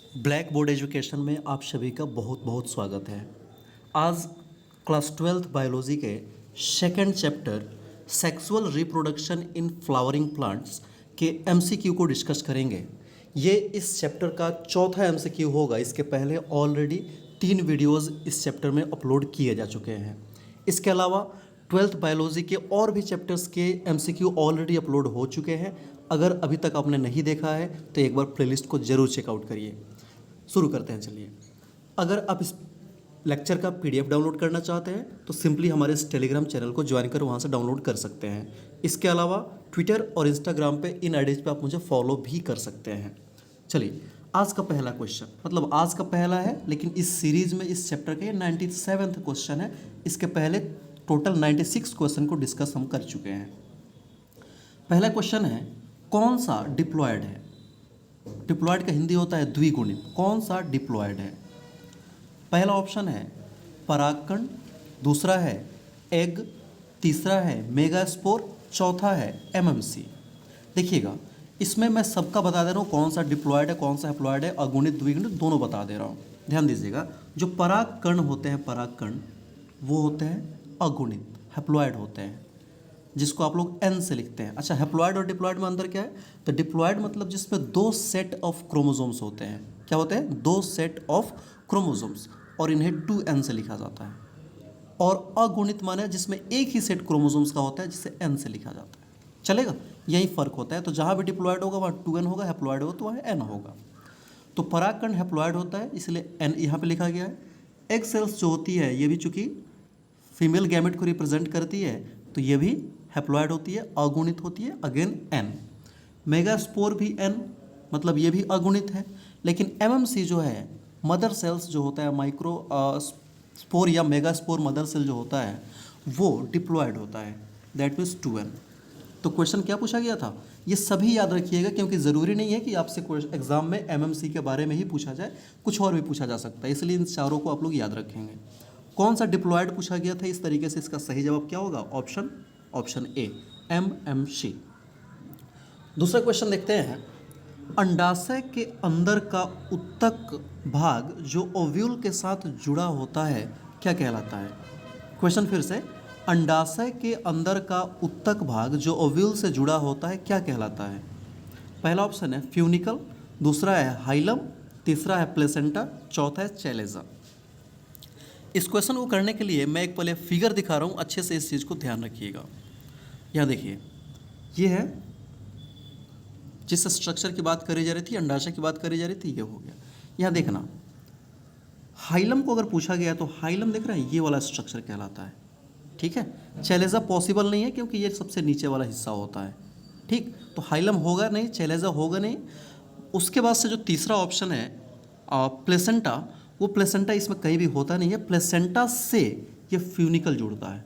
Black board education में आप सभी का बहुत बहुत स्वागत है। आज क्लास 12th बायोलॉजी के second chapter sexual reproduction in flowering plants के एमसीक्यू को डिस्कस करेंगे। ये इस चैप्टर का चौथा एमसीक्यू होगा। इसके पहले ऑलरेडी 3 वीडियोस इस चैप्टर में अपलोड किए जा चुके हैं। इसके अलावा 12th बायोलॉजी के और भी चैप्टर्स के एमसीक्यू ऑलरेडी अपलोड हो चुके हैं। अगर अभी तक आपने नहीं देखा है तो एक बार प्लेलिस्ट को ज़रूर चेकआउट करिए। शुरू करते हैं। चलिए, अगर आप इस लेक्चर का पीडीएफ डाउनलोड करना चाहते हैं तो सिंपली हमारे इस टेलीग्राम चैनल को ज्वाइन कर वहाँ से डाउनलोड कर सकते हैं। इसके अलावा ट्विटर और इंस्टाग्राम पे इन आईडीज़ पे आप मुझे फॉलो भी कर सकते हैं। चलिए, आज का पहला क्वेश्चन, मतलब आज का पहला है लेकिन इस सीरीज में इस चैप्टर के 97वां क्वेश्चन है। इसके पहले टोटल 96 क्वेश्चन को डिस्कस हम कर चुके हैं। पहला क्वेश्चन है, कौन सा डिप्लॉयड है? डिप्लॉयड का हिंदी होता है द्विगुणित। कौन सा डिप्लॉयड है? पहला ऑप्शन है परागकण, दूसरा है एग, तीसरा है मेगास्पोर, चौथा है एमएमसी। देखिएगा, इसमें मैं सबका बता दे रहा हूँ कौन सा डिप्लॉयड है, कौन सा हैप्लॉयड है, अगुणित द्विगुणित दोनों बता दे रहा हूँ। ध्यान दीजिएगा, जो परागकण होते हैं, परागकण वो होते हैं अगुणित, हैप्लॉयड होते हैं, जिसको आप लोग एन से लिखते हैं। अच्छा, हैप्लॉयड और डिप्लॉयड में अंतर क्या है? तो डिप्लॉयड मतलब जिसमें 2 सेट ऑफ क्रोमोसोम्स होते हैं। क्या होते हैं? 2 सेट ऑफ क्रोमोसोम्स, और इन्हें 2n से लिखा जाता है। और अगुणित माने जिसमें एक ही सेट क्रोमोसोम्स का होता है, जिसे n से लिखा जाता है। चलेगा? यही फर्क होता है। तो जहाँ भी डिप्लॉयड होगा वहाँ 2n होगा, हैप्लॉयड होगा तो वहाँ n होगा। तो परागकण हैप्लॉयड होता है, इसलिए n यहाँ पे लिखा गया है। एग सेल्स जो होती है ये भी चूंकि फीमेल गैमेट को रिप्रेजेंट करती है तो ये भी हैप्लॉयड होती है, अगुणित होती है, अगेन एन। मेगास्पोर भी एन, मतलब ये भी अगुणित है। लेकिन एमएमसी जो है, मदर सेल्स जो होता है, माइक्रो स्पोर या मेगास्पोर मदर सेल जो होता है वो डिप्लॉयड होता है, दैट मीन्स 2n। तो क्वेश्चन क्या पूछा गया था ये सभी याद रखिएगा, क्योंकि ज़रूरी नहीं है कि आपसे एग्जाम में एमएमसी के बारे में ही पूछा जाए, कुछ और भी पूछा जा सकता है, इसलिए इन चारों को आप लोग याद रखेंगे। कौन सा डिप्लॉयड पूछा गया था इस तरीके से, इसका सही जवाब क्या होगा? Option A, MMC. दूसरा क्वेश्चन देखते हैं, अंडाशय के अंदर का उत्तक भाग जो ओव्यूल के साथ जुड़ा होता है क्या कहलाता है? क्वेश्चन फिर से, अंडाशय के अंदर का उत्तक भाग जो ओव्यूल से जुड़ा होता है क्या कहलाता है? पहला ऑप्शन है फ्यूनिकल, दूसरा है हाइलम, तीसरा है प्लेसेंटा, चौथा है चैलेजा। इस क्वेश्चन को करने के लिए मैं एक पहले फिगर दिखा रहा हूँ, अच्छे से इस चीज़ को ध्यान रखिएगा। यहाँ देखिए, ये है जिस स्ट्रक्चर की बात करी जा रही थी, अंडाशय की बात करी जा रही थी, ये हो गया। यहाँ देखना, हाइलम को अगर पूछा गया तो हाइलम देख रहे हैं, ये वाला स्ट्रक्चर कहलाता है। ठीक है, चैलेजा पॉसिबल नहीं है क्योंकि ये सबसे नीचे वाला हिस्सा होता है। ठीक, तो हाइलम होगा नहीं, चैलेजा होगा नहीं। उसके बाद से जो तीसरा ऑप्शन है प्लेसेंटा, वो प्लेसेंटा इसमें कहीं भी होता नहीं है। प्लेसेंटा से ये फ्यूनिकल जुड़ता है।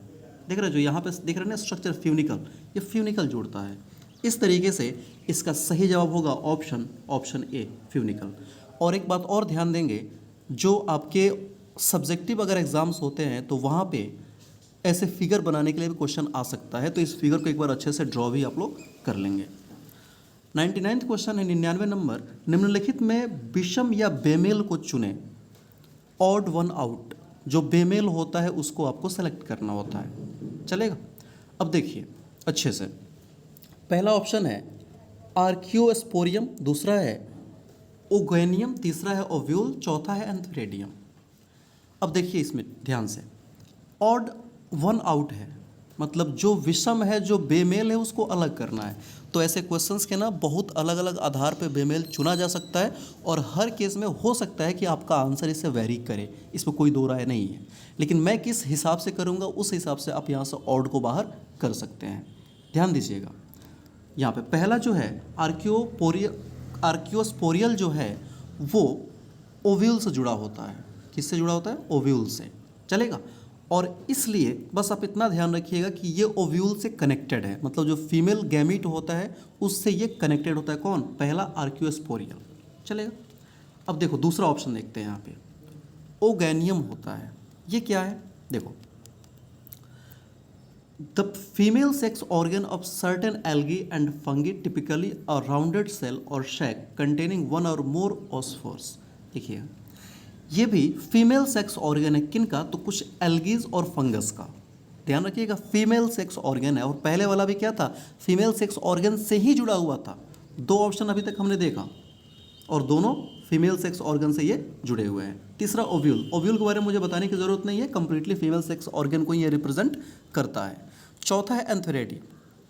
देख रहे हो, जो यहाँ पे देख रहे हैं ना स्ट्रक्चर फ्यूनिकल, ये फ्यूनिकल जुड़ता है। इस तरीके से इसका सही जवाब होगा ऑप्शन ए, फ्यूनिकल। और एक बात और ध्यान देंगे, जो आपके सब्जेक्टिव अगर एग्जाम्स होते हैं तो वहाँ पे ऐसे फिगर बनाने के लिए भी क्वेश्चन आ सकता है, तो इस फिगर को एक बार अच्छे से ड्रॉ भी आप लोग कर लेंगे। 99वां क्वेश्चन है, 99 नंबर, निम्नलिखित में विषम या बेमेल को चुने। ऑड वन आउट, जो बेमेल होता है उसको आपको सेलेक्ट करना होता है। चलेगा? अब देखिए अच्छे से, पहला ऑप्शन है आर्कियोस्पोरियम, दूसरा है ओगेनियम, तीसरा है ओव्यूल, चौथा है एंथ्रेडियम। अब देखिए इसमें ध्यान से, ऑड वन आउट है, मतलब जो विषम है, जो बेमेल है, उसको अलग करना है। तो ऐसे क्वेश्चंस के ना बहुत अलग अलग आधार पे बेमेल चुना जा सकता है, और हर केस में हो सकता है कि आपका आंसर इससे वेरी करे, इसमें कोई दो राय नहीं है। लेकिन मैं किस हिसाब से करूँगा उस हिसाब से आप यहाँ से ऑड को बाहर कर सकते हैं। ध्यान दीजिएगा, यहाँ पे पहला जो है आर्कियोस्पोरियल जो है वो ओव्यूल से जुड़ा होता है। किससे जुड़ा होता है? ओव्यूल से। चलेगा? और इसलिए बस आप इतना ध्यान रखिएगा कि ये ओव्यूल से कनेक्टेड है, मतलब जो फीमेल गैमीट होता है उससे ये कनेक्टेड होता है। कौन? पहला आर्कियोस्पोरियल। चलेगा? अब देखो दूसरा ऑप्शन देखते हैं, यहाँ पे ओगेनियम होता है। ये क्या है? देखो, the female sex organ of certain algae and fungi, typically a rounded cell or sac containing one or more oospores. देखिए ये भी फीमेल सेक्स ऑर्गन है, किन का? तो कुछ एल्गीज और फंगस का। ध्यान रखिएगा फीमेल सेक्स ऑर्गन है, और पहले वाला भी क्या था? फीमेल सेक्स ऑर्गन से ही जुड़ा हुआ था। दो ऑप्शन अभी तक हमने देखा और दोनों फीमेल सेक्स ऑर्गन से ये जुड़े हुए हैं। तीसरा ओव्यूल, ओव्यूल के बारे में मुझे बताने की ज़रूरत नहीं है, कंप्लीटली फीमेल सेक्स ऑर्गन को ये रिप्रेजेंट करता है। चौथा है एंथेरेटी,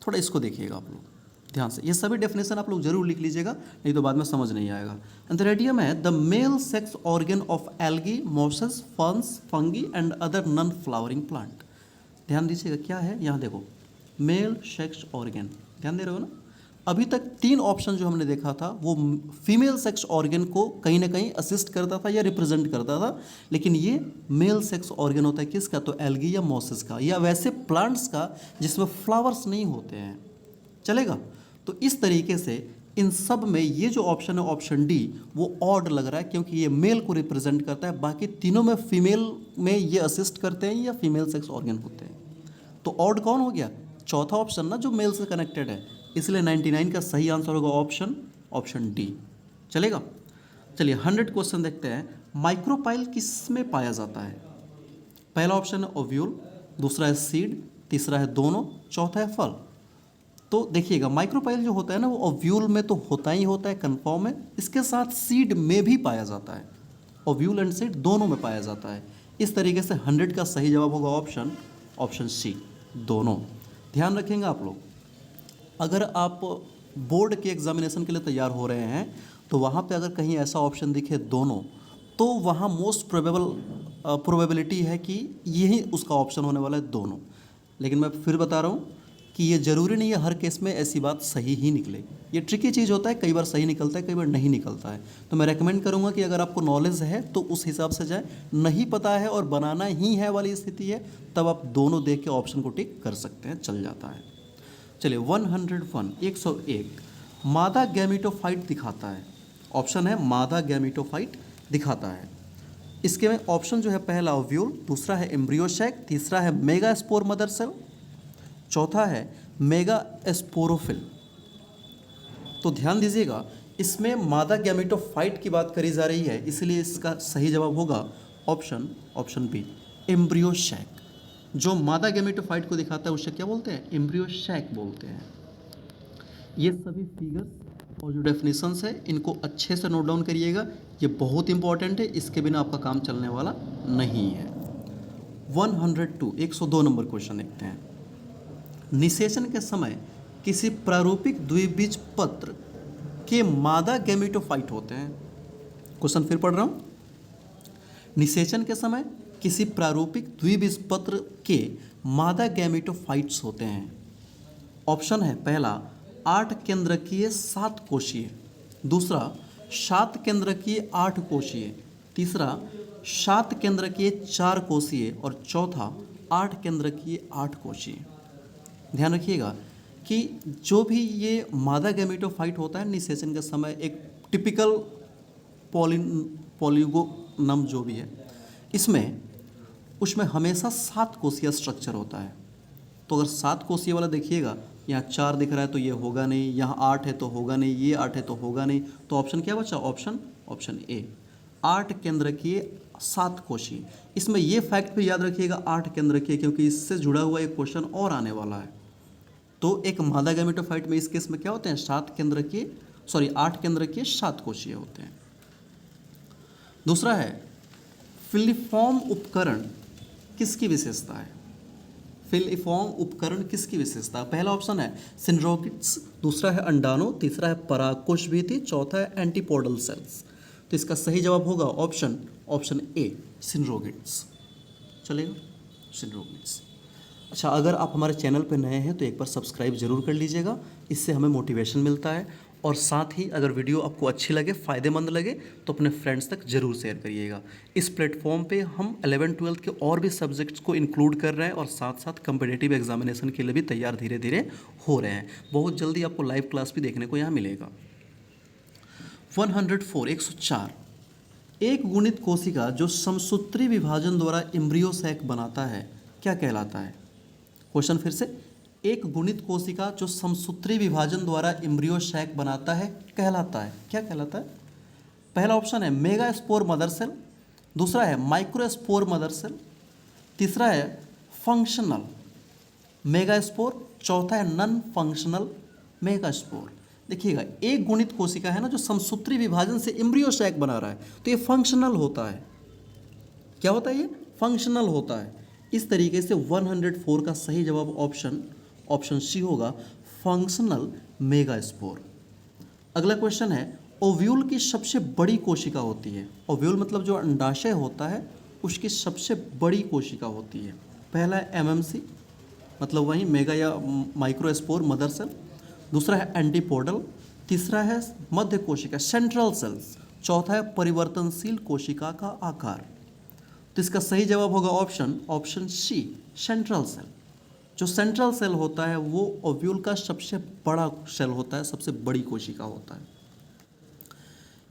थोड़ा इसको देखिएगा आप लोग ध्यान से, ये सभी डेफिनेशन आप लोग जरूर लिख लीजिएगा, नहीं तो बाद में समझ नहीं आएगा। एंथेरेटियम है the male sex organ of algae, mosses, ferns, fungi and other non flowering plant. ध्यान दीजिएगा क्या है, यहाँ देखो मेल सेक्स ऑर्गन, ध्यान दे रहे हो ना? अभी तक तीन ऑप्शन जो हमने देखा था वो फीमेल सेक्स ऑर्गन को कहीं ना कहीं असिस्ट करता था या रिप्रेजेंट करता था, लेकिन ये मेल सेक्स ऑर्गन होता है किसका? तो एल्गी या मॉसेस का, या वैसे प्लांट्स का जिसमें फ्लावर्स नहीं होते हैं। चलेगा? तो इस तरीके से इन सब में ये जो ऑप्शन है ऑप्शन डी वो ऑड लग रहा है, क्योंकि ये मेल को रिप्रेजेंट करता है, बाकी तीनों में फीमेल में ये असिस्ट करते हैं या फीमेल सेक्स ऑर्गन होते हैं। तो ऑड कौन हो गया? चौथा ऑप्शन ना, जो मेल से कनेक्टेड है, इसलिए 99 का सही आंसर होगा ऑप्शन डी। चलेगा? चलिए 100 क्वेश्चन देखते हैं। माइक्रोपाइल किस में पाया जाता है? पहला ऑप्शन है ओव्यूल, दूसरा है सीड, तीसरा है दोनों, चौथा है फल। तो देखिएगा माइक्रोपाइल जो होता है ना वो ओव्यूल में तो होता ही होता है, कन्फर्म है, इसके साथ सीड में भी पाया जाता है, ओव्यूल एंड सीड दोनों में पाया जाता है। इस तरीके से 100 का सही जवाब होगा ऑप्शन सी, दोनों। ध्यान रखेंगे आप लोग, अगर आप बोर्ड के एग्जामिनेशन के लिए तैयार हो रहे हैं तो वहाँ पे अगर कहीं ऐसा ऑप्शन दिखे दोनों, तो वहाँ मोस्ट प्रोबेबिलिटी है कि यही उसका ऑप्शन होने वाला है, दोनों। लेकिन मैं फिर बता रहा हूँ कि ये ज़रूरी नहीं है हर केस में ऐसी बात सही ही निकले, ये ट्रिकी चीज़ होता है, कई बार सही निकलता है, कई बार नहीं निकलता है। तो मैं रेकमेंड करूँगा कि अगर आपको नॉलेज है तो उस हिसाब से जाए, नहीं पता है और बनाना ही है वाली स्थिति है, तब आप दोनों देख के ऑप्शन को टिक कर सकते हैं, चल जाता है। चलिए 101 मादा गैमेटोफाइट दिखाता है। ऑप्शन है मादा गैमेटोफाइट दिखाता है। इसके में ऑप्शन जो है पहला ओव्यूल, दूसरा है एम्ब्रियो सैक, तीसरा है मेगा स्पोर मदर सेल, चौथा है मेगा स्पोरोफिल। तो ध्यान दीजिएगा इसमें मादा गैमेटोफाइट की बात करी जा रही है, इसलिए इसका सही जवाब होगा ऑप्शन बी, एम्ब्रियो सैक। जो मादा गैमेटोफाइट को दिखाता है उसे क्या बोलते हैं? एम्ब्रियो सैक बोलते हैं। ये सभी फिगर्स और जो डेफिनेशंस है इनको अच्छे से नोट डाउन करिएगा, ये बहुत इंपॉर्टेंट है, इसके बिना आपका काम चलने वाला नहीं है। 102 नंबर क्वेश्चन देखते हैं। निषेचन के समय किसी प्रारूपिक द्विबीज पत्र के मादा गैमेटोफाइट होते हैं। क्वेश्चन फिर पढ़ रहा हूँ। निषेचन के समय किसी प्रारूपिक द्विबीजपत्र के मादा गैमेटोफाइट्स होते हैं। ऑप्शन है पहला 8 केंद्रकीय 7 कोशीय, दूसरा 7 केंद्रकीय 8 कोशीय, तीसरा 7 केंद्रकीय 4 कोशीय और चौथा 8 केंद्रकीय 8 कोशीय। ध्यान रखिएगा कि जो भी ये मादा गैमेटोफाइट होता है निषेचन के समय, एक टिपिकल पॉलीगोनम जो भी है इसमें, उसमें हमेशा 7 कोशिया स्ट्रक्चर होता है। तो अगर 7 कोशिया वाला देखिएगा, यहाँ 4 दिख रहा है तो ये होगा नहीं, यहाँ 8 है तो होगा नहीं, ये 8 है तो होगा नहीं, तो ऑप्शन क्या बचा? Option A, 8 केंद्रकीय 7 कोशीय। इसमें ये फैक्ट भी याद रखिएगा 8 केंद्रकीय, क्योंकि इससे जुड़ा हुआ एक क्वेश्चन और आने वाला है। तो एक मादा गैमेटोफाइट में इस केस में क्या होते हैं? 8 केंद्रकीय 7 कोशीय होते हैं। दूसरा है फिलिफॉर्म उपकरण किसकी विशेषता है? फिलिफॉर्म उपकरण किसकी विशेषता? पहला ऑप्शन है सिंड्रोगिट्स, दूसरा है अंडाणु, तीसरा है परागकोश भित्ति, चौथा है एंटीपोडल सेल्स। तो इसका सही जवाब होगा ऑप्शन ए, सिंड्रोगिट्स। चलेगा, सिंड्रोगिट्स। अच्छा, अगर आप हमारे चैनल पर नए हैं तो एक बार सब्सक्राइब जरूर कर लीजिएगा, इससे हमें मोटिवेशन मिलता है। और साथ ही अगर वीडियो आपको अच्छी लगे, फ़ायदेमंद लगे, तो अपने फ्रेंड्स तक ज़रूर शेयर करिएगा। इस प्लेटफॉर्म पे हम 11-12 के और भी सब्जेक्ट्स को इंक्लूड कर रहे हैं और साथ साथ कम्पिटिटिव एग्जामिनेशन के लिए भी तैयार धीरे धीरे हो रहे हैं। बहुत जल्दी आपको लाइव क्लास भी देखने को यहाँ मिलेगा। 104 एक गुणित कोशिका जो समसूत्री विभाजन द्वारा एम्ब्रियो सैक बनाता है क्या कहलाता है? क्वेश्चन फिर से, एक गुणित कोशिका जो समसूत्री विभाजन द्वारा एम्ब्रियो सैक बनाता है कहलाता है, क्या कहलाता है? पहला ऑप्शन है मेगा स्पोर मदर सेल, दूसरा है माइक्रो स्पोर मदर सेल, तीसरा है फंक्शनल मेगा स्पोर, चौथा है नॉन फंक्शनल मेगा स्पोर। देखिएगा एक गुणित कोशिका है ना जो समसूत्री विभाजन से एम्ब्रियो सैक बना रहा है, तो ये फंक्शनल होता है। क्या होता है ये? फंक्शनल होता है। इस तरीके से 104 का सही जवाब ऑप्शन सी होगा, फंक्शनल मेगा स्पोर। अगला क्वेश्चन है ओव्यूल की सबसे बड़ी कोशिका होती है। ओव्यूल मतलब जो अंडाशय होता है उसकी सबसे बड़ी कोशिका होती है। पहला है एमएमसी मतलब वही मेगा या माइक्रो स्पोर मदर सेल, दूसरा है एंटीपोडल, तीसरा है मध्य कोशिका सेंट्रल सेल्स, चौथा है परिवर्तनशील कोशिका का आकार। तो इसका सही जवाब होगा ऑप्शन सी सेंट्रल सेल। जो सेंट्रल सेल होता है वो ओव्यूल का सबसे बड़ा सेल होता है, सबसे बड़ी कोशिका होता है।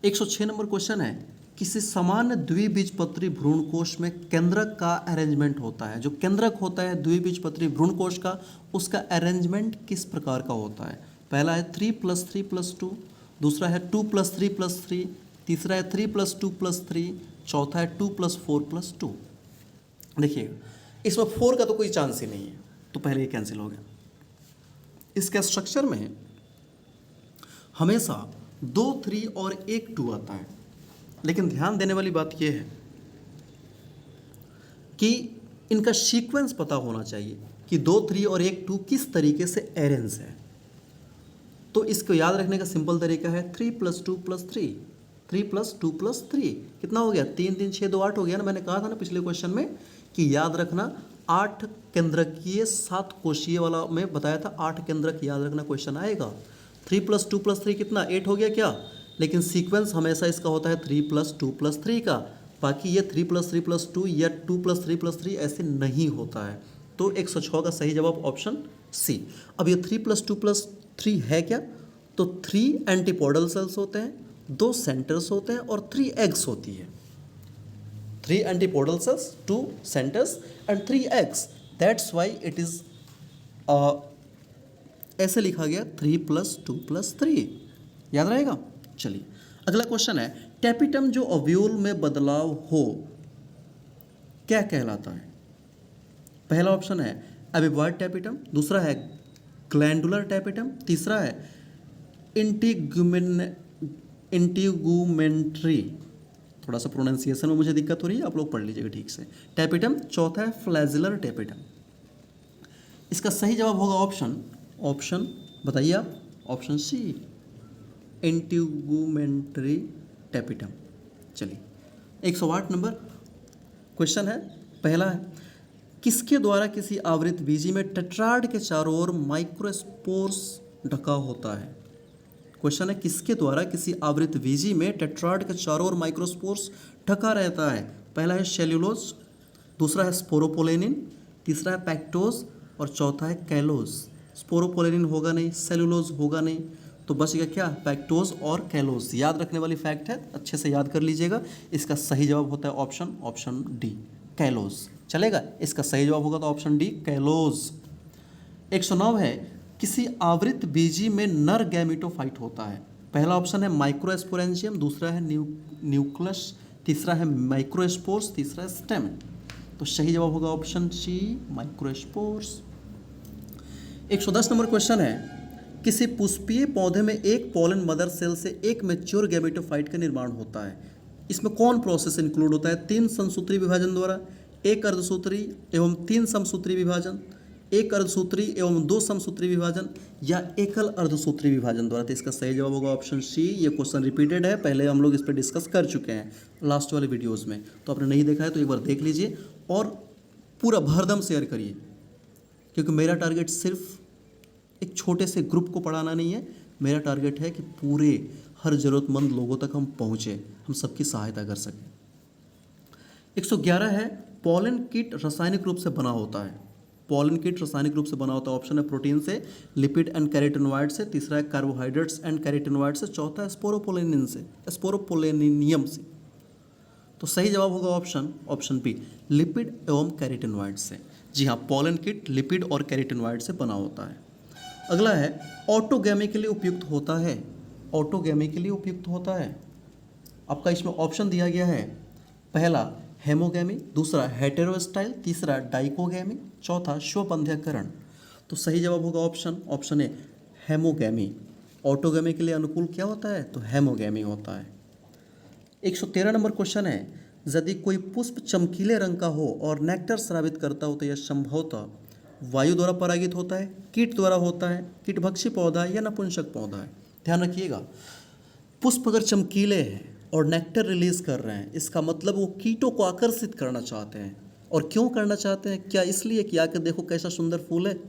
106 नंबर क्वेश्चन है किसी सामान्य द्विबीजपत्री भ्रूणकोश में केंद्रक का अरेंजमेंट होता है। जो केंद्रक होता है द्विबीजपत्री भ्रूणकोश का, उसका अरेंजमेंट किस प्रकार का होता है? पहला है 3+3+2, दूसरा है 2+3+3, तीसरा है 3+2+3, चौथा है 2+4+2। देखिए इसमें 4 का तो कोई चांस ही नहीं है, तो पहले ये कैंसिल हो गया। इसके स्ट्रक्चर में हमेशा 2 3 और 1 2 आता है, लेकिन ध्यान देने वाली बात यह है कि इनका सीक्वेंस पता होना चाहिए कि 2 3 और 1 2 किस तरीके से अरेंज है। तो इसको याद रखने का सिंपल तरीका है 3+2+3, 3+2+3 कितना हो गया? 3 3 6 2 8 हो गया ना। मैंने कहा था ना पिछले क्वेश्चन में कि याद रखना 8 केंद्रकीय 7 कोशीय वाला में बताया था, 8 केंद्रक याद रखना क्वेश्चन आएगा। 3+2+3 कितना? 8 हो गया क्या? लेकिन सीक्वेंस हमेशा इसका होता है 3+2+3 का, बाकी ये 3+3+2 या 2+3+3 ऐसे नहीं होता है। तो 106 का सही जवाब ऑप्शन सी। अब ये 3+2+3 है क्या? तो 3 एंटीपोडल सेल्स होते हैं, 2 सेंटर्स होते हैं और 3 एग्स होती है। 3 antipodal cells, 2 centres and 3 eggs. That's why it is ऐसे लिखा गया 3+2+3। याद रहेगा? चलिए अगला क्वेश्चन है टैपिटम जो ओव्यूल में बदलाव हो क्या कहलाता है? पहला ऑप्शन है एबिवॉइड टैपिटम, दूसरा है ग्लैंडुलर टैपिटम, तीसरा है इंटीगुमेंट्री, थोड़ा सा प्रोनाउंसिएशन में मुझे दिक्कत हो रही है, आप लोग पढ़ लीजिएगा ठीक से, टैपिटम, चौथा है फ्लैजिलर टैपिटम। इसका सही जवाब होगा ऑप्शन बताइए आप, ऑप्शन सी इंटीगुमेंट्री टैपिटम। चलिए 108 नंबर क्वेश्चन है, पहला है किसके द्वारा किसी आवृत बीजी में टेट्राड के चारों ओर माइक्रोस्पोर्स ढका होता है? क्वेश्चन है किसके द्वारा किसी आवृत बीजी में टेट्राड के चारों ओर माइक्रोस्पोर्स ढका रहता है? पहला है सेल्यूलोज, दूसरा है स्पोरोपोलेनिन, तीसरा है पैक्टोज और चौथा है कैलोज। स्पोरोपोलेनिन होगा नहीं, सेल्यूलोज होगा नहीं, तो बच गया क्या? पैक्टोज और कैलोज। याद रखने वाली फैक्ट है, अच्छे से याद कर लीजिएगा। इसका सही जवाब होता है ऑप्शन डी कैलोज। चलेगा? इसका सही जवाब होगा तो ऑप्शन डी कैलोज। 109 है किसी आवृत बीजी में नर गैमेटोफाइट होता है? पहला ऑप्शन है माइक्रोस्पोरेंजियम, दूसरा है न्यूक्लियस, तीसरा है माइक्रोस्पोर्स, तीसरा है स्टेम। तो सही जवाब होगा option C microspores. 110 number question है किसी पुष्पीय पौधे में एक पॉलन मदर सेल से एक मैच्योर गैमेटोफाइट का निर्माण होता है। इसमें कौन प्रोसेस इंक्लूड होता है? 3 समसूत्री विभाजन द्वारा, 1 अर्धसूत्री एवं 3 समसूत्री विभाजन, 1 अर्धसूत्री एवं 2 समसूत्री विभाजन या एकल अर्धसूत्री विभाजन द्वारा। तो इसका सही जवाब होगा ऑप्शन सी। ये क्वेश्चन रिपीटेड है, पहले हम लोग इस पर डिस्कस कर चुके हैं लास्ट वाले वीडियोज़ में, तो आपने नहीं देखा है तो एक बार देख लीजिए और पूरा भरदम शेयर करिए, क्योंकि मेरा टारगेट सिर्फ एक छोटे से ग्रुप को पढ़ाना नहीं है, मेरा टारगेट है कि पूरे हर ज़रूरतमंद लोगों तक हम पहुँचे, हम सबकी सहायता कर सकें। 111 है पॉलन किट रासायनिक रूप से बना होता है। पॉलन किट रासायनिक रूप से बना होता है। ऑप्शन है प्रोटीन से, लिपिड एंड कैरोटीनॉइड से, तीसरा है कार्बोहाइड्रेट्स एंड कैरोटीनॉइड से, चौथा है स्पोरोपोलेनियम से। तो सही जवाब होगा ऑप्शन बी लिपिड एवं कैरोटीनॉइड से। जी हाँ, पॉलन किट लिपिड और कैरोटीनॉइड से बना होता है। अगला है ऑटोगैमी के लिए उपयुक्त होता है। ऑटोगैमी के लिए उपयुक्त होता है। आपका इसमें ऑप्शन दिया गया है, पहला हेमोगैमी, दूसरा हेटेरोस्टाइल, तीसरा डाइकोगैमी, चौथा स्वबंध्यकरण। तो सही जवाब होगा ऑप्शन ए हेमोगैमी। ऑटोगैमी के लिए अनुकूल क्या होता है? तो हेमोगैमी होता है। 113 नंबर क्वेश्चन है, यदि कोई पुष्प चमकीले रंग का हो और नेक्टर स्रावित करता हो तो यह संभवतः वायु द्वारा परागित होता है, कीट द्वारा होता है, कीटभक्षी पौधा है या नपुंसक पौधा है? ध्यान रखिएगा, पुष्प अगर चमकीले हैं और नेक्टर रिलीज कर रहे हैं, इसका मतलब वो कीटों को आकर्षित करना चाहते हैं। और क्यों करना चाहते हैं? क्या इसलिए कि आकर देखो कैसा सुंदर फूल है?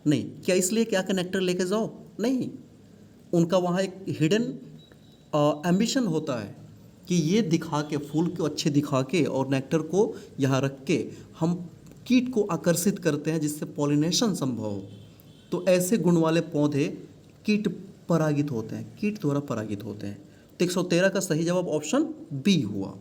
नहीं। क्या इसलिए कि आकर नेक्टर लेके जाओ? नहीं। उनका वहाँ एक हिडन एम्बिशन होता है कि ये दिखा के, फूल को अच्छे दिखा के और नेक्टर को यहाँ रख के हम कीट को आकर्षित करते हैं जिससे पॉलिनेशन संभव हो। तो ऐसे गुण वाले पौधे कीट परागित होते हैं, कीट द्वारा परागित होते हैं। तो 113 का सही जवाब ऑप्शन बी हुआ।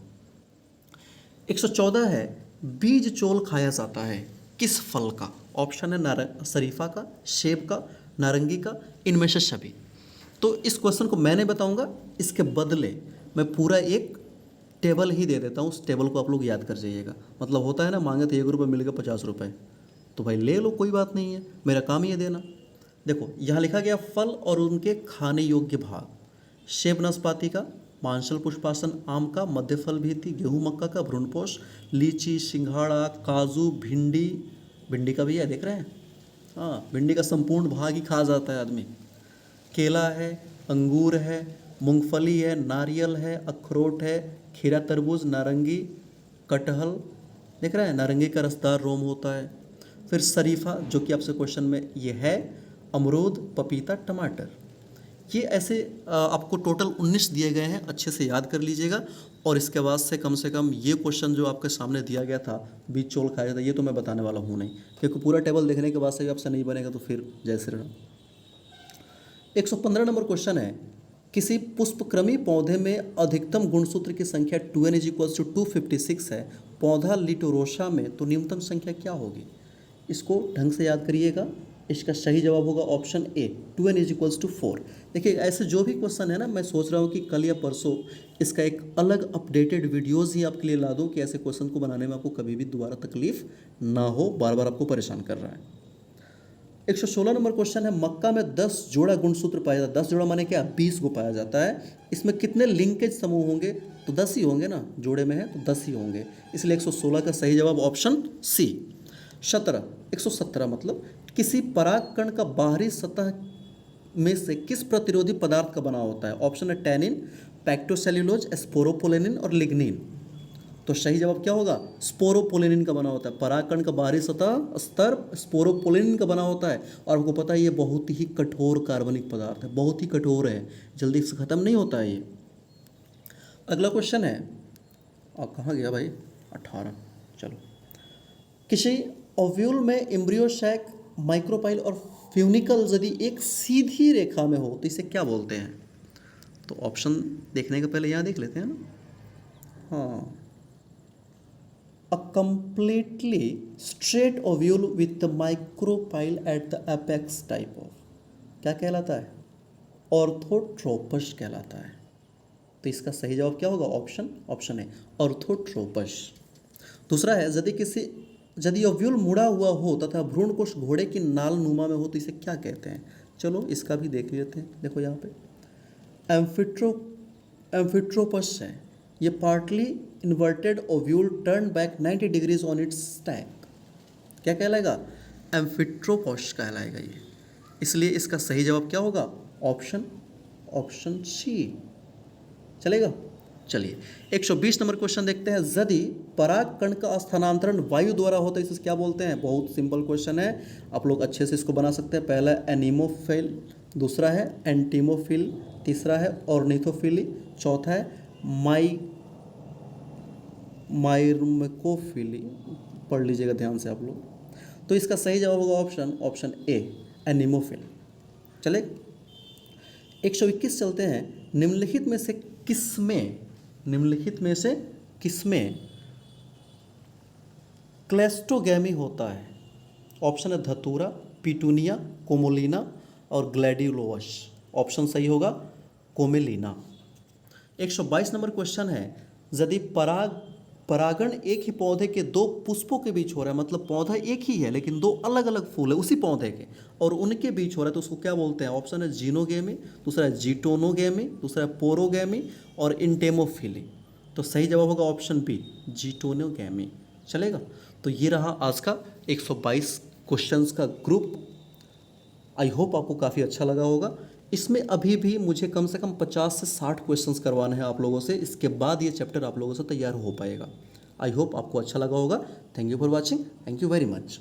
114 है, बीज चोल खाया जाता है किस फल का? ऑप्शन है शरीफा का, सेब का, नारंगी का, इनमें से सभी। तो इस क्वेश्चन को मैं नहीं बताऊंगा, इसके बदले मैं पूरा एक टेबल ही दे देता हूँ। उस टेबल को आप लोग याद कर जाइएगा। मतलब होता है ना, मांगे तो 1 रुपये मिल गया 50 रुपये, तो भाई ले लो, कोई बात नहीं है, मेरा काम ही है देना। देखो यहाँ लिखा गया फल और उनके खाने योग्य भाग। सेब नाशपाती का, मांसल पुष्पासन आम का, मध्य फल भीति, गेहूँ मक्का का, भ्रूणपोष, लीची, सिंघाड़ा, काजू, भिंडी, भिंडी का भी है, देख रहे हैं? हाँ, भिंडी का संपूर्ण भाग ही खा जाता है आदमी। केला है, अंगूर है, मूंगफली है, नारियल है, अखरोट है, खीरा, तरबूज, नारंगी, कटहल, देख रहे हैं? नारंगी का रसदार रोम होता है। फिर शरीफा, जो कि आपसे क्वेश्चन में ये है, अमरूद, पपीता, टमाटर। ये ऐसे आपको टोटल 19 दिए गए हैं, अच्छे से याद कर लीजिएगा। और इसके बाद से कम ये क्वेश्चन जो आपके सामने दिया गया था, बीज चोल खाया जाता है, ये तो मैं बताने वाला हूँ नहीं, क्योंकि पूरा टेबल देखने के बाद से आपसे नहीं बनेगा तो फिर जय श्री राम। 115 नंबर क्वेश्चन है, किसी पुष्पक्रमी पौधे में अधिकतम गुणसूत्र की संख्या 2n = 256 है, पौधा लिटोरोसा में, तो न्यूनतम संख्या क्या होगी? इसको ढंग से याद करिएगा। इसका सही जवाब होगा ऑप्शन ए 2n = 4। देखिए ऐसे जो भी क्वेश्चन है ना, मैं सोच रहा हूँ कि कल या परसों इसका एक अलग अपडेटेड वीडियोज़ ही आपके लिए ला दूँ कि ऐसे क्वेश्चन को बनाने में आपको कभी भी दोबारा तकलीफ ना हो, बार बार आपको परेशान कर रहा है। 116 नंबर क्वेश्चन है, मक्का में 10 जोड़ा गुणसूत्र पाया जाता है। 10 जोड़ा माने क्या? 20 को पाया जाता है। इसमें कितने लिंकेज समूह होंगे? तो 10 ही होंगे ना, जोड़े में है तो 10 ही होंगे, इसलिए 116 का सही जवाब ऑप्शन सी। 117 मतलब किसी परागकण का बाहरी सतह में से किस प्रतिरोधी पदार्थ का बना होता है? ऑप्शन है टैनिन, पैक्टोसेल्यूलोज, स्पोरोपोलेनिन और लिग्निन। तो सही जवाब क्या होगा? स्पोरोपोलेनिन का बना होता है। परागकण का बाहरी सतह स्तर स्पोरोपोलेनिन का बना होता है। और आपको पता है ये बहुत ही कठोर कार्बनिक पदार्थ है, बहुत ही कठोर है, जल्दी से खत्म नहीं होता है ये। अगला क्वेश्चन है, और कहाँ गया भाई? 18। चलो, किसी ओव्यूल में एम्ब्रियो सैक, माइक्रोपाइल और फ्यूनिकल यदि एक सीधी रेखा में हो तो इसे क्या बोलते हैं? तो ऑप्शन देखने के पहले यहाँ देख लेते हैं ना। हाँ, a completely straight ovule with the micropyle at the apex type of, क्या कहलाता है? ऑर्थोट्रोपस कहलाता है। तो इसका सही जवाब क्या होगा? ऑप्शन है ऑर्थोट्रोपस। दूसरा है, यदि ओव्यूल मुड़ा हुआ हो तथा भ्रूणकोश घोड़े की नाल नुमा में हो तो इसे क्या कहते हैं? चलो इसका भी देख लेते हैं। देखो यहाँ पे एम्फिट्रोपस है, ये partly inverted ovule turn back 90 degrees on it's stack, क्या कहलाएगा? एम्फिट्रोपस कहलाएगा ये। इसलिए इसका सही जवाब क्या होगा? Option C. चलेगा? चलिए 120 नंबर क्वेश्चन देखते हैं। यदि परागकण का स्थानांतरण वायु द्वारा होता है इसे क्या बोलते हैं? बहुत सिंपल क्वेश्चन है, आप लोग अच्छे से इसको बना सकते हैं। पहला एनीमोफिल, दूसरा है एंटीमोफिल, तीसरा है ऑर्निथोफिली, चौथा है माइरमेकोफिली। पढ़ लीजिएगा ध्यान से आप लोग। तो इसका सही जवाब होगा ऑप्शन ए एनीमोफिल। चले 121 चलते हैं। निम्नलिखित में से किसमें क्लेस्टोगैमी होता है? ऑप्शन है धतूरा, पिटूनिया, कोमोलिना और ग्लैडियोलस। ऑप्शन सही होगा कोमेलिना। 122 नंबर क्वेश्चन है, यदि परागण एक ही पौधे के दो पुष्पों के बीच हो रहा है, मतलब पौधा एक ही है लेकिन दो अलग अलग फूल है उसी पौधे के, और उनके बीच हो रहा है, तो उसको क्या बोलते हैं? ऑप्शन है जीनोगेमी, दूसरा है जीटोनोगेमी, दूसरा है पोरोगेमी और इंटेमोफिली। तो सही जवाब होगा ऑप्शन बी, जीटोनोगेमी। चलेगा? तो ये रहा आज का 122 क्वेश्चंस का ग्रुप। आई होप आपको काफ़ी अच्छा लगा होगा। इसमें अभी भी मुझे कम से कम 50 से 60 क्वेश्चंस करवाने हैं आप लोगों से, इसके बाद ये चैप्टर आप लोगों से तैयार हो पाएगा। आई होप आपको अच्छा लगा होगा। Thank you for watching, thank you very much.